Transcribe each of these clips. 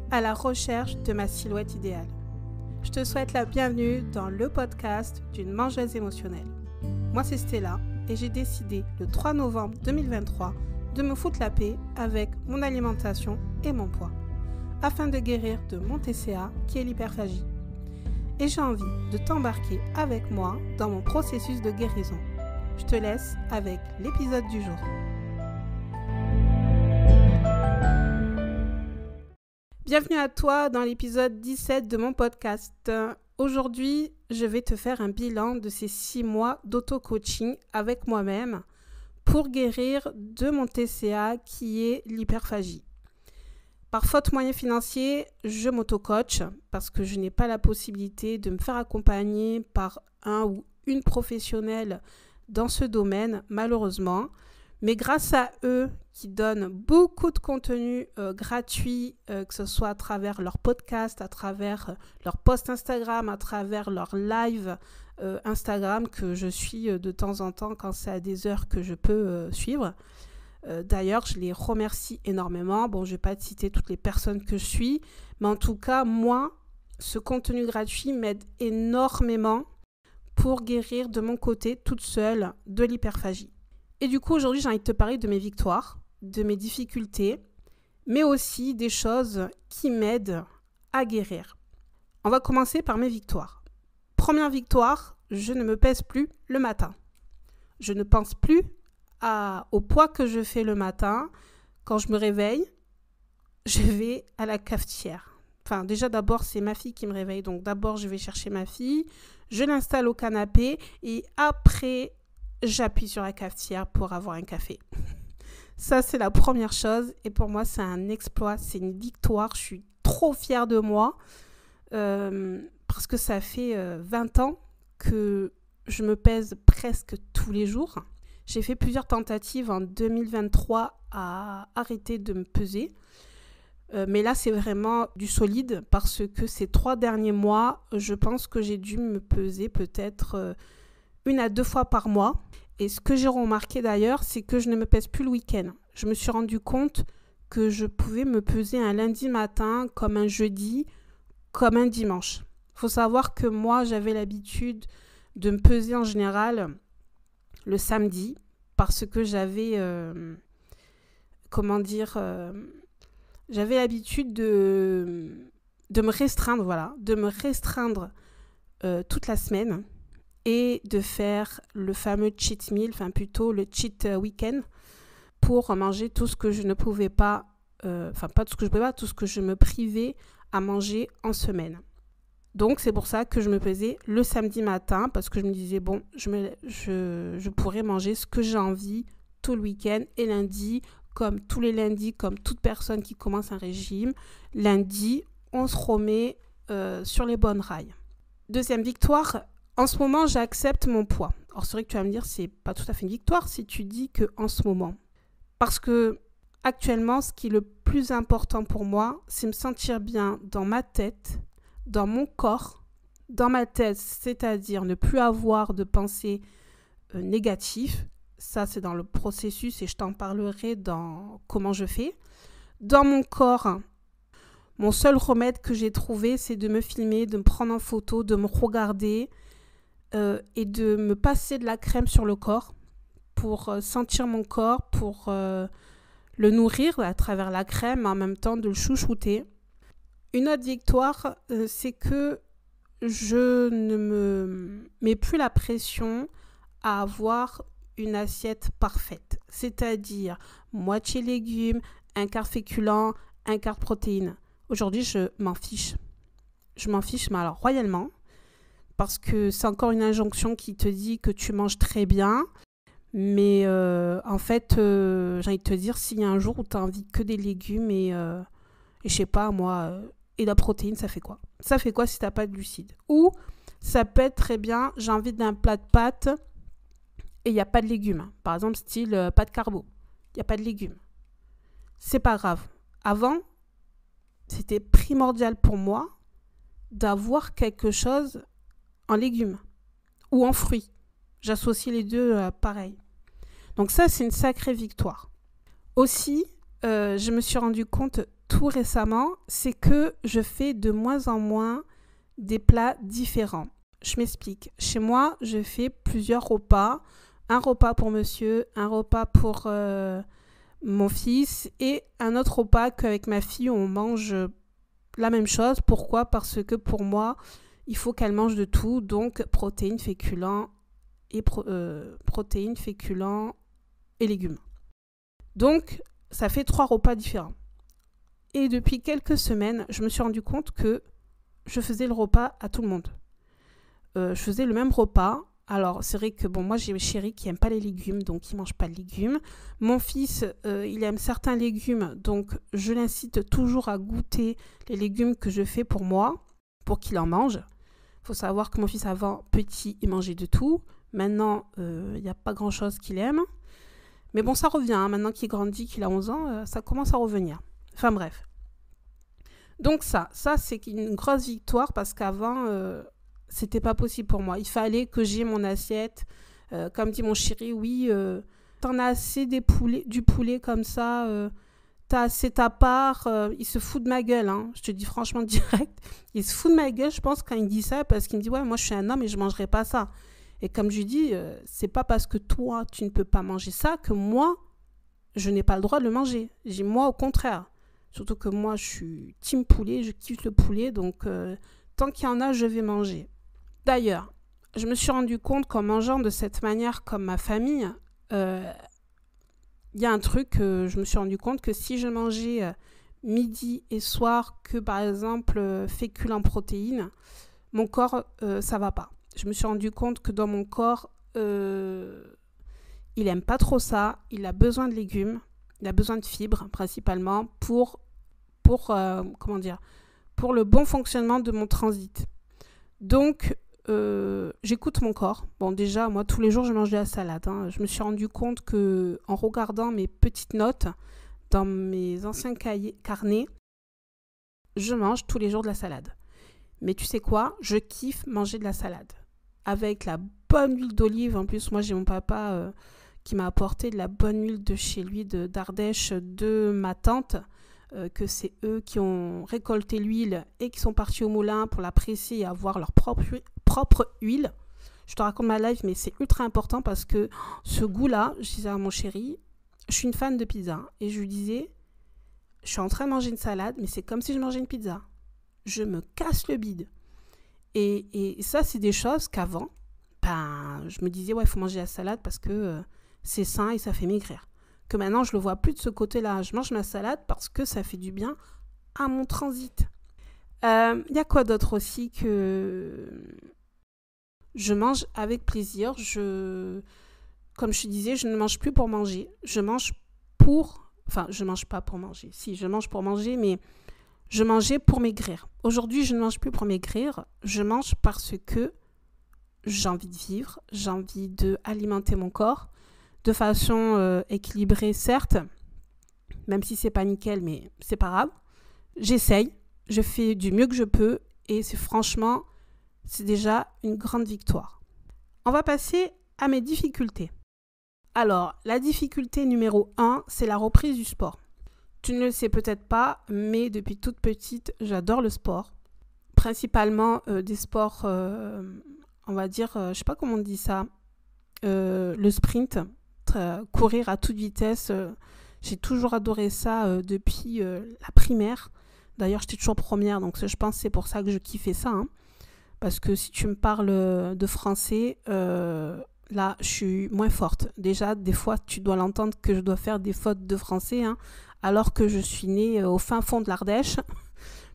à la recherche de ma silhouette idéale. Je te souhaite la bienvenue dans le podcast d'une mangeuse émotionnelle. Moi, c'est Stella et j'ai décidé le 3 novembre 2023 de me foutre la paix avec mon alimentation et mon poids, afin de guérir de mon TCA qui est l'hyperphagie. Et j'ai envie de t'embarquer avec moi dans mon processus de guérison. Je te laisse avec l'épisode du jour. Bienvenue à toi dans l'épisode 17 de mon podcast. Aujourd'hui, je vais te faire un bilan de ces 6 mois d'auto-coaching avec moi-même pour guérir de mon TCA qui est l'hyperphagie. Par faute de moyens financiers, je m'auto-coach parce que je n'ai pas la possibilité de me faire accompagner par un ou une professionnelle dans ce domaine, malheureusement. Mais grâce à eux qui donnent beaucoup de contenu gratuit, que ce soit à travers leur podcast, à travers leur post Instagram, à travers leur live Instagram que je suis de temps en temps quand c'est à des heures que je peux suivre. D'ailleurs, je les remercie énormément. Bon, je ne vais pas te citer toutes les personnes que je suis, mais en tout cas, moi, ce contenu gratuit m'aide énormément pour guérir de mon côté, toute seule, de l'hyperphagie. Et du coup, aujourd'hui, j'ai envie de te parler de mes victoires, de mes difficultés, mais aussi des choses qui m'aident à guérir. On va commencer par mes victoires. Première victoire, je ne me pèse plus le matin. Je ne pense plus au poids que je fais le matin. Quand je me réveille, je vais à la cafetière. Enfin, déjà, d'abord, c'est ma fille qui me réveille. Donc, d'abord, je vais chercher ma fille, je l'installe au canapé et après, j'appuie sur la cafetière pour avoir un café. Ça, c'est la première chose. Et pour moi, c'est un exploit, c'est une victoire. Je suis trop fière de moi parce que ça fait 20 ans que je me pèse presque tous les jours. J'ai fait plusieurs tentatives en 2023 à arrêter de me peser. Mais là, c'est vraiment du solide parce que ces 3 derniers mois, je pense que j'ai dû me peser peut-être 1 à 2 fois par mois. Et ce que j'ai remarqué d'ailleurs, c'est que je ne me pèse plus le week-end. Je me suis rendu compte que je pouvais me peser un lundi matin, comme un jeudi, comme un dimanche. Il faut savoir que moi, j'avais l'habitude de me peser en général le samedi parce que j'avais, j'avais l'habitude de me restreindre, toute la semaine. Et de faire le fameux cheat meal, enfin plutôt le cheat week-end, pour manger tout ce que je ne pouvais pas, tout ce que je me privais à manger en semaine. Donc c'est pour ça que je me pesais le samedi matin, parce que je me disais, bon, je pourrais manger ce que j'ai envie tout le week-end. Et lundi, comme tous les lundis, comme toute personne qui commence un régime, lundi, on se remet sur les bonnes rails. Deuxième victoire. En ce moment, j'accepte mon poids. Alors, c'est vrai que tu vas me dire, c'est pas tout à fait une victoire si tu dis que en ce moment. Parce que, actuellement, ce qui est le plus important pour moi, c'est me sentir bien dans ma tête, dans mon corps, dans ma tête, c'est-à-dire ne plus avoir de pensées négatives. Ça, c'est dans le processus et je t'en parlerai dans comment je fais. Dans mon corps, mon seul remède que j'ai trouvé, c'est de me filmer, de me prendre en photo, de me regarder, et de me passer de la crème sur le corps pour sentir mon corps, pour le nourrir à travers la crème, mais en même temps de le chouchouter. Une autre victoire, c'est que je ne me mets plus la pression à avoir une assiette parfaite, c'est-à-dire moitié légumes, un quart féculent, un quart protéines. Aujourd'hui, je m'en fiche. Je m'en fiche, mais alors royalement. Parce que c'est encore une injonction qui te dit que tu manges très bien. Mais en fait, j'ai envie de te dire, s'il y a un jour où tu as envie que des légumes et je sais pas, moi, et la protéine, ça fait quoi? Ça fait quoi si tu n'as pas de glucides? Ou ça peut être très bien, j'ai envie d'un plat de pâtes et il n'y a pas de légumes. Par exemple, style pâtes carbo. Il n'y a pas de légumes. C'est pas grave. Avant, c'était primordial pour moi d'avoir quelque chose en légumes ou en fruits. J'associe les deux pareil. Donc ça, c'est une sacrée victoire. Aussi, je me suis rendu compte tout récemment, c'est que je fais de moins en moins des plats différents. Je m'explique. Chez moi, je fais plusieurs repas. Un repas pour monsieur, un repas pour mon fils et un autre repas qu'avec ma fille, on mange la même chose. Pourquoi ? Parce que pour moi, il faut qu'elle mange de tout. Donc, protéines, féculents et légumes. Donc, ça fait 3 repas différents. Et depuis quelques semaines, je me suis rendu compte que je faisais le repas à tout le monde. Je faisais le même repas. Alors, c'est vrai que moi, j'ai chéri qui n'aime pas les légumes, donc il ne mange pas de légumes. Mon fils, il aime certains légumes, donc je l'incite toujours à goûter les légumes que je fais pour moi, pour qu'il en mange. Il faut savoir que mon fils, avant, petit, il mangeait de tout. Maintenant, il n'y a pas grand-chose qu'il aime. Mais bon, ça revient. Hein. Maintenant qu'il grandit, qu'il a 11 ans, ça commence à revenir. Enfin bref. Donc ça c'est une grosse victoire parce qu'avant, c'était pas possible pour moi. Il fallait que j'ai mon assiette. Comme dit mon chéri, oui, t'en as assez du poulet comme ça, t'as assez ta part. Il se fout de ma gueule, hein. Je te dis franchement direct. Il se fout de ma gueule, je pense, quand il dit ça, parce qu'il me dit, ouais, moi je suis un homme et je mangerai pas ça. Et comme je lui dis, c'est pas parce que toi, tu ne peux pas manger ça que moi, je n'ai pas le droit de le manger. J'ai moi, au contraire. Surtout que moi, je suis team poulet, je kiffe le poulet, donc tant qu'il y en a, je vais manger. D'ailleurs, je me suis rendu compte qu'en mangeant de cette manière comme ma famille, il y a un truc, je me suis rendu compte que si je mangeais midi et soir que par exemple fécule en protéines, mon corps, ça va pas. Je me suis rendu compte que dans mon corps, il aime pas trop ça, il a besoin de légumes, il a besoin de fibres principalement pour le bon fonctionnement de mon transit. Donc, j'écoute mon corps. Bon, déjà, moi, tous les jours, je mange de la salade. Hein. Je me suis rendu compte qu'en regardant mes petites notes dans mes anciens carnets, je mange tous les jours de la salade. Mais tu sais quoi ? Je kiffe manger de la salade. Avec la bonne huile d'olive. En plus, moi, j'ai mon papa qui m'a apporté de la bonne huile de chez lui, d'Ardèche, de ma tante, que c'est eux qui ont récolté l'huile et qui sont partis au moulin pour la presser et avoir leur propre huile. Je te raconte ma life, mais c'est ultra important parce que ce goût-là, je disais à mon chéri, je suis une fan de pizza. Et je lui disais, je suis en train de manger une salade, mais c'est comme si je mangeais une pizza. Je me casse le bide. Et ça, c'est des choses qu'avant, je me disais, ouais, il faut manger la salade parce que c'est sain et ça fait maigrir. Que maintenant, je ne le vois plus de ce côté-là. Je mange ma salade parce que ça fait du bien à mon transit. Y a quoi d'autre aussi que je mange avec plaisir. Comme je te disais, je ne mange plus pour manger. Je mange pas pour manger. Si, je mange pour manger, mais je mangeais pour maigrir. Aujourd'hui, je ne mange plus pour maigrir. Je mange parce que j'ai envie de vivre. J'ai envie d'alimenter mon corps de façon équilibrée, certes. Même si c'est pas nickel, mais c'est pas grave. J'essaye. Je fais du mieux que je peux. Et c'est déjà une grande victoire. On va passer à mes difficultés. Alors, la difficulté numéro 1, c'est la reprise du sport. Tu ne le sais peut-être pas, mais depuis toute petite, j'adore le sport. Principalement des sports, on va dire, je sais pas comment on dit ça, le sprint, courir à toute vitesse. J'ai toujours adoré ça depuis la primaire. D'ailleurs, j'étais toujours première, donc je pense que c'est pour ça que je kiffais ça. Hein. Parce que si tu me parles de français, là, je suis moins forte. Déjà, des fois, tu dois l'entendre que je dois faire des fautes de français, hein, alors que je suis née au fin fond de l'Ardèche.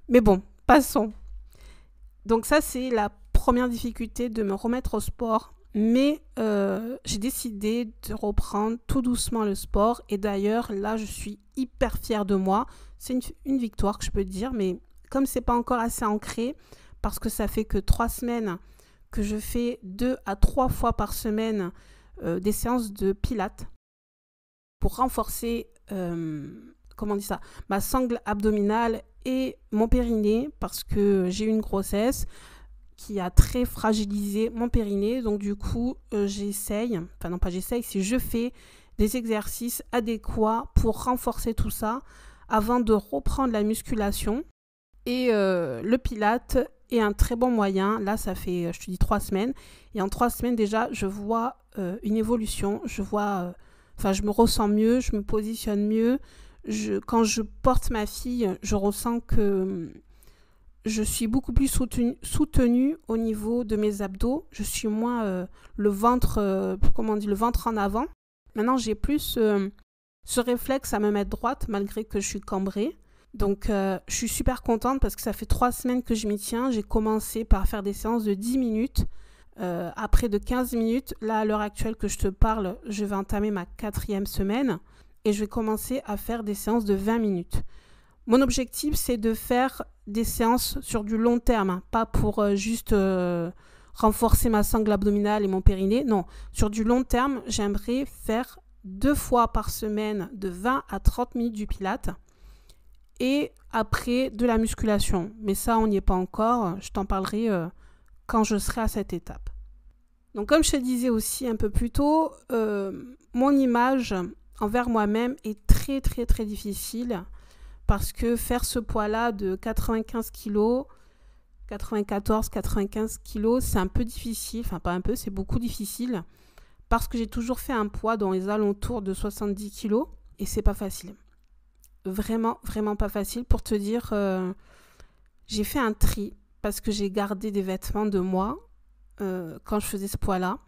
Mais bon, passons. Donc ça, c'est la première difficulté de me remettre au sport. Mais j'ai décidé de reprendre tout doucement le sport. Et d'ailleurs, là, je suis hyper fière de moi. C'est une victoire que je peux te dire. Mais comme c'est pas encore assez ancré, parce que ça fait que 3 semaines que je fais 2 à 3 fois par semaine des séances de pilates pour renforcer ma sangle abdominale et mon périnée, parce que j'ai eu une grossesse qui a très fragilisé mon périnée. Donc du coup, je fais des exercices adéquats pour renforcer tout ça avant de reprendre la musculation. Et le Pilates est un très bon moyen. Là, ça fait, je te dis, 3 semaines. Et en 3 semaines, déjà, je vois une évolution. Je me ressens mieux, je me positionne mieux. Quand je porte ma fille, je ressens que je suis beaucoup plus soutenue au niveau de mes abdos. Je suis moins le ventre en avant. Maintenant, j'ai plus ce réflexe à me mettre droite malgré que je suis cambrée. Donc, je suis super contente parce que ça fait 3 semaines que je m'y tiens. J'ai commencé par faire des séances de 10 minutes. Après de 15 minutes, là, à l'heure actuelle que je te parle, je vais entamer ma 4e semaine et je vais commencer à faire des séances de 20 minutes. Mon objectif, c'est de faire des séances sur du long terme, pas pour juste renforcer ma sangle abdominale et mon périnée. Non, sur du long terme, j'aimerais faire 2 fois par semaine de 20 à 30 minutes du Pilates et après de la musculation. Mais ça, on n'y est pas encore. Je t'en parlerai quand je serai à cette étape. Donc, comme je te disais aussi un peu plus tôt, mon image envers moi-même est très, très, très difficile parce que faire ce poids-là de 95 kg, 94-95 kg, c'est un peu difficile. Enfin, pas un peu, c'est beaucoup difficile parce que j'ai toujours fait un poids dans les alentours de 70 kg et c'est pas facile. Vraiment, vraiment pas facile. Pour te dire, j'ai fait un tri parce que j'ai gardé des vêtements de moi quand je faisais ce poids-là.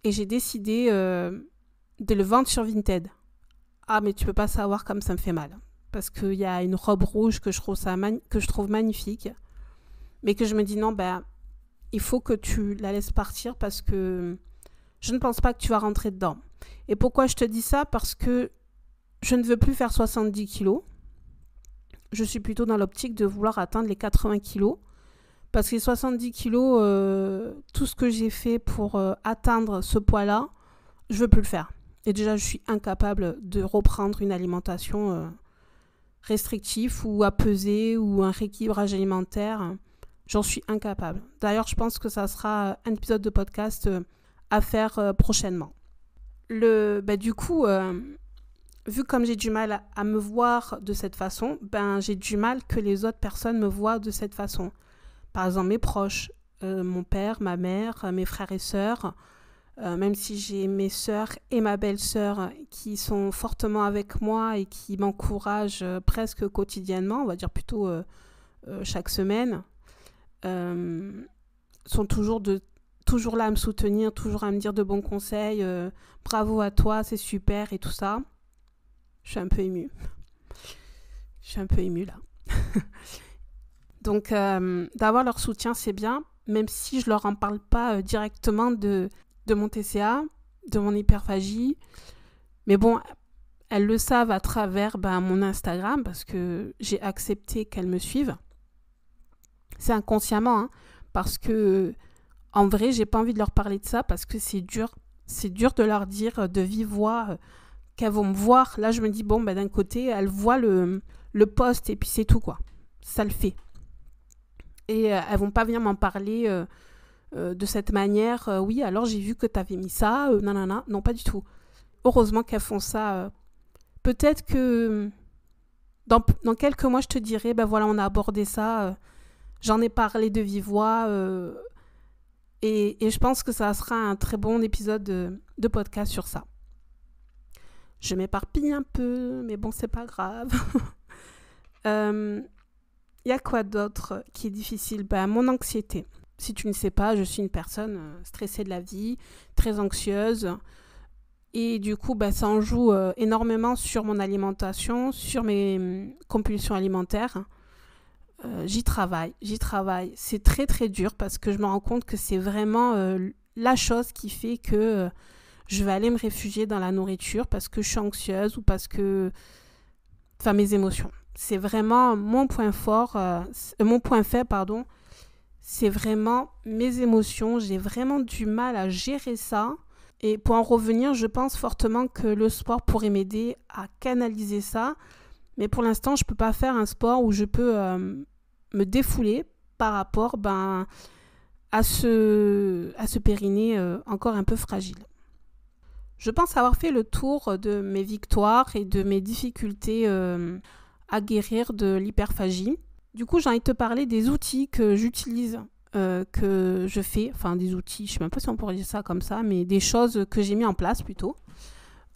Et j'ai décidé de le vendre sur Vinted. Ah, mais tu peux pas savoir comme ça me fait mal. Parce qu'il y a une robe rouge que je trouve magnifique. Mais que je me dis non, il faut que tu la laisses partir parce que je ne pense pas que tu vas rentrer dedans. Et pourquoi je te dis ça? Parce que je ne veux plus faire 70 kilos. Je suis plutôt dans l'optique de vouloir atteindre les 80 kilos. Parce que les 70 kilos, tout ce que j'ai fait pour atteindre ce poids-là, je ne veux plus le faire. Et déjà, je suis incapable de reprendre une alimentation restrictive ou à peser ou un rééquilibrage alimentaire. J'en suis incapable. D'ailleurs, je pense que ça sera un épisode de podcast à faire prochainement. Du coup, vu comme j'ai du mal à me voir de cette façon, j'ai du mal que les autres personnes me voient de cette façon. Par exemple, mes proches, mon père, ma mère, mes frères et sœurs, même si j'ai mes sœurs et ma belle-sœur qui sont fortement avec moi et qui m'encouragent presque quotidiennement, on va dire plutôt chaque semaine, sont toujours là à me soutenir, toujours à me dire de bons conseils, bravo à toi, c'est super et tout ça. Je suis un peu émue. là. Donc, d'avoir leur soutien, c'est bien, même si je leur en parle pas directement de mon TCA, de mon hyperphagie. Mais bon, elles le savent à travers mon Instagram parce que j'ai accepté qu'elles me suivent. C'est inconsciemment, hein, parce que en vrai, j'ai pas envie de leur parler de ça parce que c'est dur. C'est dur de leur dire de vive voix qu'elles vont me voir. Là, je me dis, d'un côté, elles voient le post et puis c'est tout, quoi. Ça le fait. Et elles vont pas venir m'en parler de cette manière. Oui, alors j'ai vu que tu avais mis ça, nanana. Non, pas du tout. Heureusement qu'elles font ça. Peut-être que dans quelques mois, je te dirai, on a abordé ça. J'en ai parlé de vive voix. Et je pense que ça sera un très bon épisode de podcast sur ça. Je m'éparpille un peu, mais bon, c'est pas grave. Il y a quoi d'autre qui est difficile? Mon anxiété. Si tu ne sais pas, je suis une personne stressée de la vie, très anxieuse. Et du coup, ça en joue énormément sur mon alimentation, sur mes compulsions alimentaires. J'y travaille. C'est très, très dur parce que je me rends compte que c'est vraiment la chose qui fait que je vais aller me réfugier dans la nourriture parce que je suis anxieuse ou parce que... Enfin, mes émotions. C'est vraiment mon point fort, mon point faible, pardon. C'est vraiment mes émotions. J'ai vraiment du mal à gérer ça. Et pour en revenir, je pense fortement que le sport pourrait m'aider à canaliser ça. Mais pour l'instant, je ne peux pas faire un sport où je peux me défouler par rapport à ce périnée encore un peu fragile. Je pense avoir fait le tour de mes victoires et de mes difficultés à guérir de l'hyperphagie. Du coup, j'ai envie de te parler des outils que j'utilise, que je fais. Enfin, des outils, je ne sais même pas si on pourrait dire ça comme ça, mais des choses que j'ai mis en place plutôt.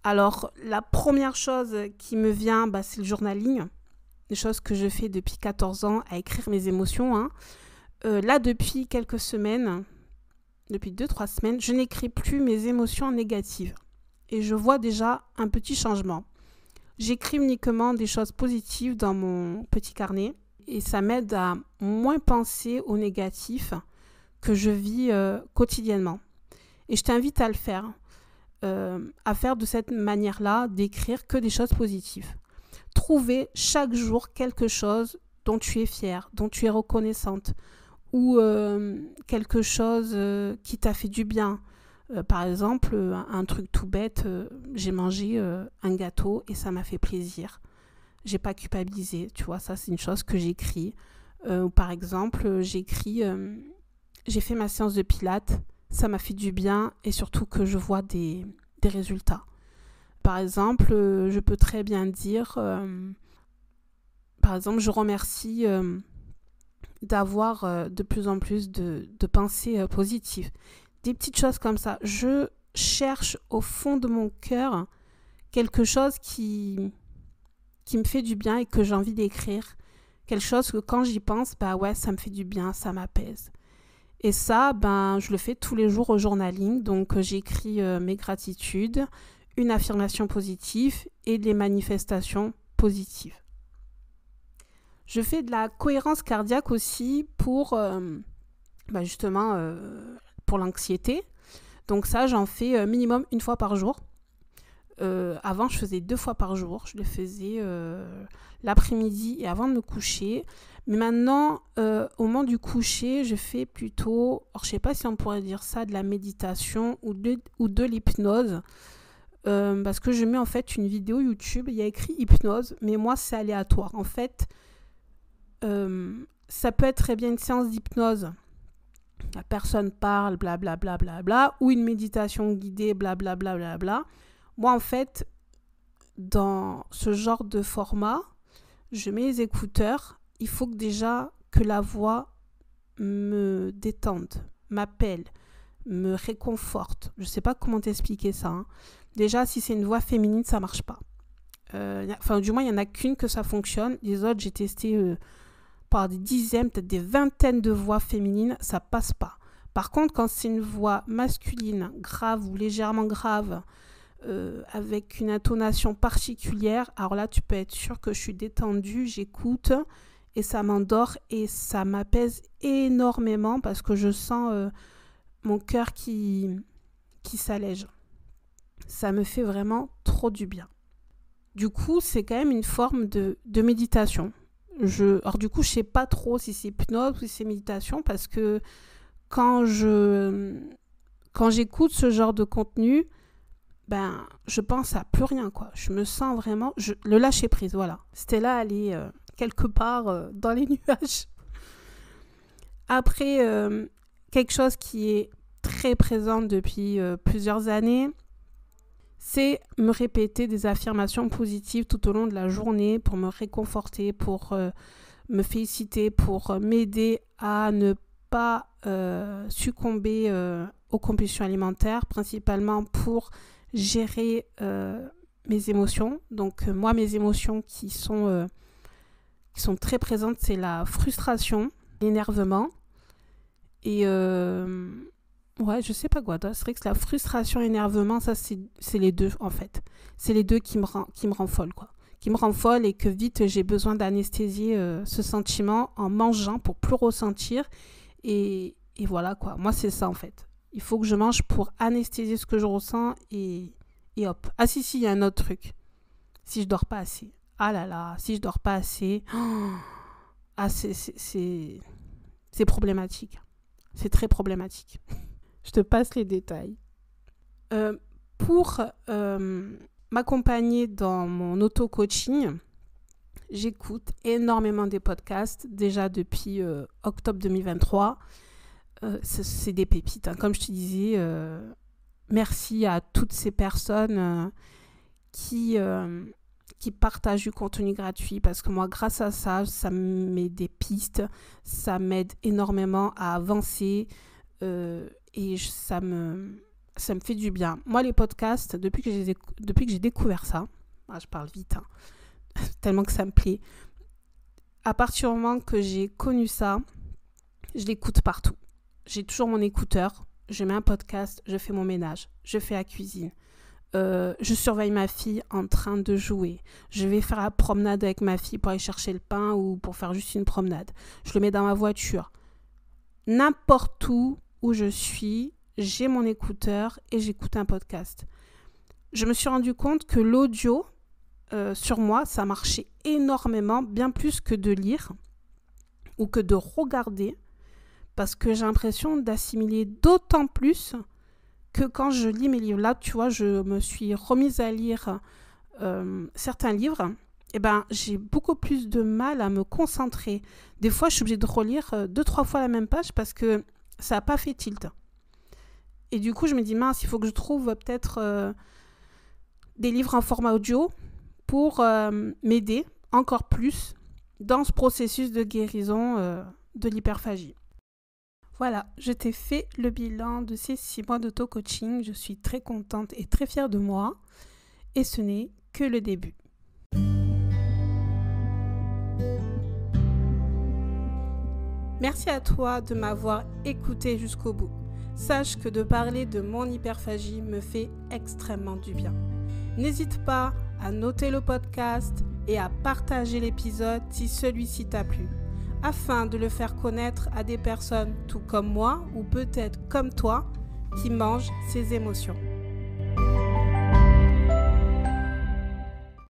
Alors, la première chose qui me vient, c'est le journaling. Des choses que je fais depuis 14 ans à écrire mes émotions. Hein. Là, depuis quelques semaines, depuis 2-3 semaines, je n'écris plus mes émotions négatives. Et je vois déjà un petit changement. J'écris uniquement des choses positives dans mon petit carnet et ça m'aide à moins penser au négatif que je vis quotidiennement. Et je t'invite à le faire, à faire de cette manière-là, d'écrire que des choses positives. Trouver chaque jour quelque chose dont tu es fière, dont tu es reconnaissante ou quelque chose qui t'a fait du bien. Par exemple, un truc tout bête, j'ai mangé un gâteau et ça m'a fait plaisir. J'ai pas culpabilisé, tu vois, ça c'est une chose que j'écris. Ou par exemple, j'écris, j'ai fait ma séance de pilates, ça m'a fait du bien et surtout que je vois des résultats. Par exemple, je peux très bien dire, par exemple, je remercie d'avoir de plus en plus de pensées positives. Des petites choses comme ça. Je cherche au fond de mon cœur quelque chose qui me fait du bien et que j'ai envie d'écrire. Quelque chose que quand j'y pense, ça me fait du bien, ça m'apaise. Et ça, je le fais tous les jours au journaling. Donc, j'écris mes gratitudes, une affirmation positive et des manifestations positives. Je fais de la cohérence cardiaque aussi pour pour l'anxiété. Donc ça, j'en fais minimum 1 fois par jour. Avant, je faisais 2 fois par jour. Je le faisais l'après-midi et avant de me coucher. Mais maintenant, au moment du coucher, je fais plutôt, je ne sais pas si on pourrait dire ça, de la méditation ou de l'hypnose. Parce que je mets en fait une vidéo YouTube, il y a écrit hypnose, mais moi, c'est aléatoire. En fait, ça peut être très bien une séance d'hypnose. La personne parle, blablabla, bla, bla, bla, ou une méditation guidée, blablabla, bla, bla, bla. Moi, en fait, dans ce genre de format, je mets les écouteurs. Il faut déjà que la voix me détende, m'appelle, me réconforte. Je ne sais pas comment t'expliquer ça. Hein. Déjà, si c'est une voix féminine, ça ne marche pas. Du moins, il n'y en a qu'une que ça fonctionne. Les autres, j'ai testé par des dizaines, peut-être des vingtaines de voix féminines, ça passe pas. Par contre, quand c'est une voix masculine, grave ou légèrement grave, avec une intonation particulière, alors là, tu peux être sûr que je suis détendue, j'écoute et ça m'endort et ça m'apaise énormément parce que je sens mon cœur qui s'allège. Ça me fait vraiment trop du bien. Du coup, c'est quand même une forme de méditation. Alors du coup, je sais pas trop si c'est hypnose ou si c'est méditation parce que quand j'écoute ce genre de contenu, je pense à plus rien, quoi. Je me sens vraiment... le lâcher prise, voilà. Stella, elle est quelque part dans les nuages. Après, quelque chose qui est très présent depuis plusieurs années, c'est me répéter des affirmations positives tout au long de la journée pour me réconforter, pour me féliciter, pour m'aider à ne pas succomber aux compulsions alimentaires, principalement pour gérer mes émotions. Donc moi, mes émotions qui sont très présentes, c'est la frustration, l'énervement et je sais pas quoi. C'est vrai que la frustration et l'énervement, ça c'est les deux en fait. C'est les deux qui me rend folle, quoi. Qui me rend folle et que vite j'ai besoin d'anesthésier ce sentiment en mangeant pour plus ressentir. Et voilà, quoi. Moi, c'est ça en fait. Il faut que je mange pour anesthésier ce que je ressens et hop. Ah si, il y a un autre truc. Si je dors pas assez. Ah là là, si je dors pas assez. C'est problématique. C'est très problématique. Je te passe les détails. Pour m'accompagner dans mon auto-coaching, j'écoute énormément des podcasts, déjà depuis octobre 2023. C'est des pépites. Hein. Comme je te disais, merci à toutes ces personnes qui partagent du contenu gratuit parce que moi, grâce à ça, ça me met des pistes, ça m'aide énormément à avancer et ça me fait du bien. Moi, les podcasts, depuis que j'ai découvert ça, je parle vite, tellement que ça me plaît. À partir du moment que j'ai connu ça, je l'écoute partout. J'ai toujours mon écouteur, je mets un podcast, je fais mon ménage, je fais la cuisine. Je surveille ma fille en train de jouer. Je vais faire la promenade avec ma fille pour aller chercher le pain ou pour faire juste une promenade. Je le mets dans ma voiture. N'importe où je suis, j'ai mon écouteur et j'écoute un podcast. Je me suis rendu compte que l'audio, sur moi, ça marchait énormément, bien plus que de lire ou que de regarder, parce que j'ai l'impression d'assimiler d'autant plus que quand je lis mes livres. Là, tu vois, je me suis remise à lire certains livres, et j'ai beaucoup plus de mal à me concentrer. Des fois, je suis obligée de relire 2-3 fois la même page parce que ça n'a pas fait tilt. Et du coup, je me dis, mince, il faut que je trouve peut-être des livres en format audio pour m'aider encore plus dans ce processus de guérison de l'hyperphagie. Voilà, je t'ai fait le bilan de ces 6 mois d'auto-coaching. Je suis très contente et très fière de moi. Et ce n'est que le début. Merci à toi de m'avoir écouté jusqu'au bout. Sache que de parler de mon hyperphagie me fait extrêmement du bien. N'hésite pas à noter le podcast et à partager l'épisode si celui-ci t'a plu, afin de le faire connaître à des personnes tout comme moi ou peut-être comme toi qui mangent ces émotions.